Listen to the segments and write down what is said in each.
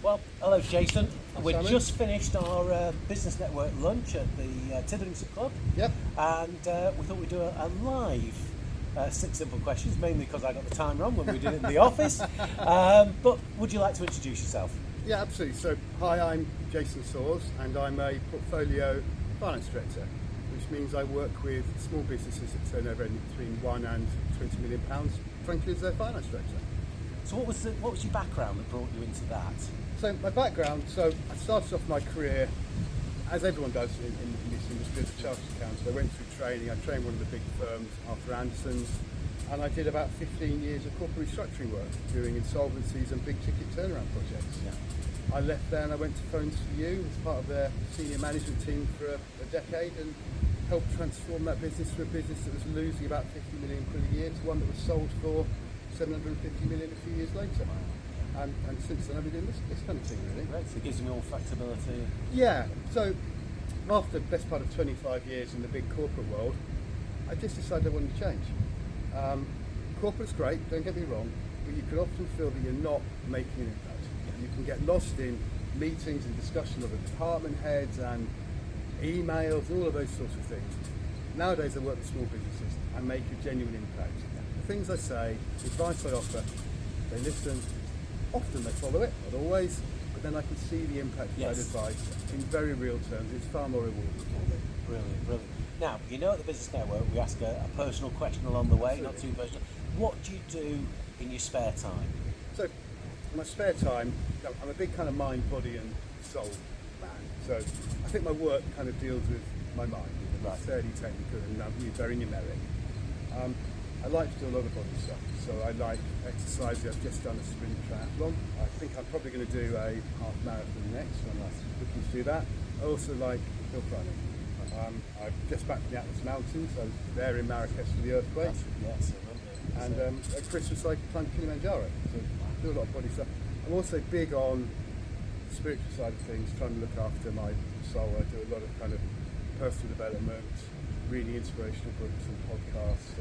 Well, hello, Jason. We've Simon. just finished our business network lunch at the Tiddington Club, Yep. and we thought we'd do a live six simple questions, mainly because I got the time wrong when we did it in the office. But would you like to introduce yourself? Yeah, absolutely. So, hi, I'm Jason Soars, and I'm a portfolio finance director, which means I work with small businesses that turn over between £1 and £20 million, frankly, as their finance director. So, what was your background that brought you into that? So, my background, I started off my career, as everyone does in this industry, as a chartered accountant. I went through training. I trained one of the big firms, Arthur Anderson's, and I did about 15 years of corporate restructuring work, doing insolvencies and big ticket turnaround projects. Yeah. I left there and I went to Phones for You as part of their senior management team for a decade and helped transform that business to a business that was losing about 50 million quid a year to one that was sold for 750 million a few years later. And since then I've been doing this kind of thing, really. Right, so it gives you more flexibility. Yeah, so after the best part of 25 years in the big corporate world, I just decided I wanted to change. Corporate's great, don't get me wrong, but you can often feel that you're not making an impact. You can get lost in meetings and discussion of the department heads and emails, all of those sorts of things. Nowadays I work with small businesses and make a genuine impact. The things I say, the advice I offer, they listen, often they follow it, not always, but then I can see the impact of that advice in very real terms. It's far more rewarding for me. Brilliant. Now, at the Business Network we ask a personal question along the way, Absolutely. not too personal. What do you do in your spare time? So, in my spare time, I'm a big kind of mind, body and soul man. So, I think my work kind of deals with my mind. Right. It's fairly technical and very numeric. I like to do a lot of body stuff. So I like exercise. I've just done a sprint triathlon. I think I'm probably going to do a half marathon next, so I'm looking to do that. I also like hill climbing. I'm just back from the Atlas Mountains. I was there in Marrakesh for the earthquake. Yes, I remember. And at Christmas I climbed Kilimanjaro, so I do a lot of body stuff. I'm also big on the spiritual side of things, trying to look after my soul. I do a lot of kind of personal development, reading inspirational books and podcasts.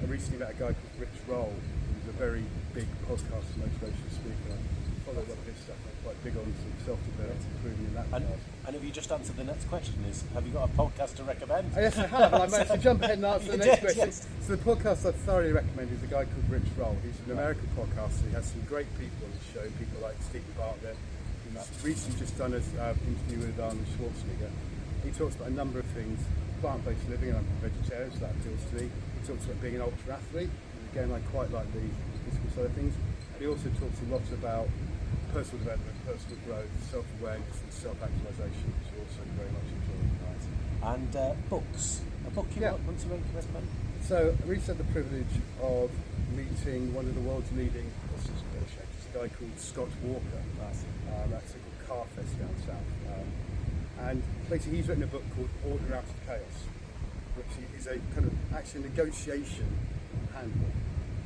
I recently met a guy called Rich Roll, who's a very big podcast and motivational speaker. I follow a lot of his stuff. I'm quite big on sort of self-development, improving in that regard. And have you just answered the next question? Have you got a podcast to recommend? Yes, I have, and I managed to jump ahead and answer the next question. Yes. So the podcast I thoroughly recommend is a guy called Rich Roll. He's an American podcaster. He has some great people on his show, people like Stephen Bartlett. He's recently just done an interview with Arnold Schwarzenegger. He talks about a number of things, plant-based living, and I'm a vegetarian, so that appeals to me. He talks about being an ultra-athlete, and again, I quite like the physical side of things. And he also talks a lot about personal development, personal growth, self-awareness and self-actualization, which I also very much enjoy. And books. A book you want to recommend? So I recently had the privilege of meeting one of the world's leading horses negotiators, a guy called Scott Walker. That's called Carfest down south. And basically he's written a book called Order Out of Chaos, which is a kind of actually negotiation handbook.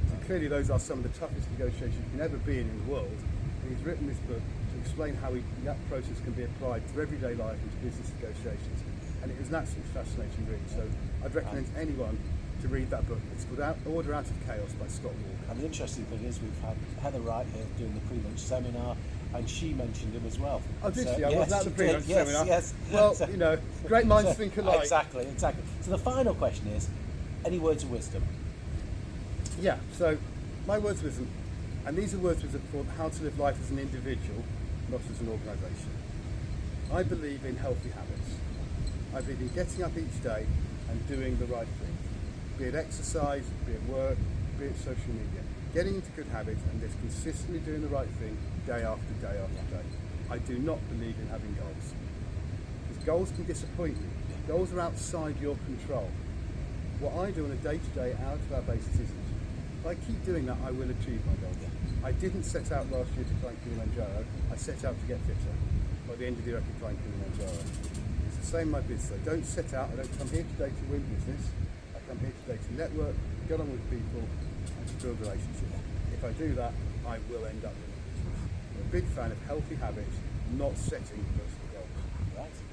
So clearly those are some of the toughest negotiations you can ever be in the world. And he's written this book to explain how that process can be applied to everyday life and to business negotiations. And it was an absolutely fascinating read. So I'd recommend anyone to read that book. It's called Order Out of Chaos by Scott Walker. And the interesting thing is we've had Heather Wright here doing the pre-lunch seminar, and she mentioned him as well. Oh, did So, she? I wasn't at the pre-lunch seminar. Yes. Well, So- great minds think alike. Exactly. So the final question is, any words of wisdom? Yeah, so my words of wisdom, and these are words of wisdom for how to live life as an individual, not as an organisation. I believe in healthy habits. I believe in getting up each day and doing the right thing. Be it exercise, be it work, be it social media. Getting into good habits and just consistently doing the right thing day after day after day. I do not believe in having goals. Because goals can disappoint you. Goals are outside your control. What I do on a day-to-day, out-of-our basis isn't. If I keep doing that, I will achieve my goals. I didn't set out last year to climb Kilimanjaro. I set out to get fitter. By the end of the year, I could climb Kilimanjaro. It's the same in my business. I don't set out. I don't come here today to win business. I come here today to network, get on with people, and to build relationships. If I do that, I will end up winning business. I'm a big fan of healthy habits, not setting personal goals.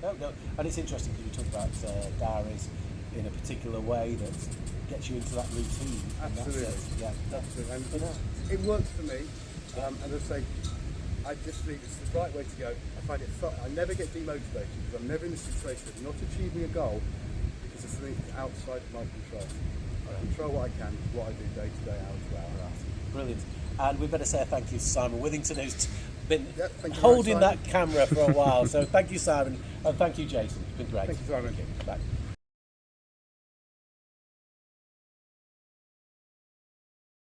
Right. No. And it's interesting because you talk about diaries in a particular way that gets you into that routine. Absolutely. And that's it. Yeah. Absolutely. And You know. it works for me. And as I say, I just believe it's the right way to go. I find it fun. I never get demotivated because I'm never in a situation of not achieving a goal because of something outside of my control. I control what I can, what I do day to day, hour to hour. Brilliant. And we better say a thank you to Simon Withington, who's been Thank you holding very much, that camera for a while. So thank you, Simon, and thank you, Jason. It's been great. Thank you, Simon. Bye.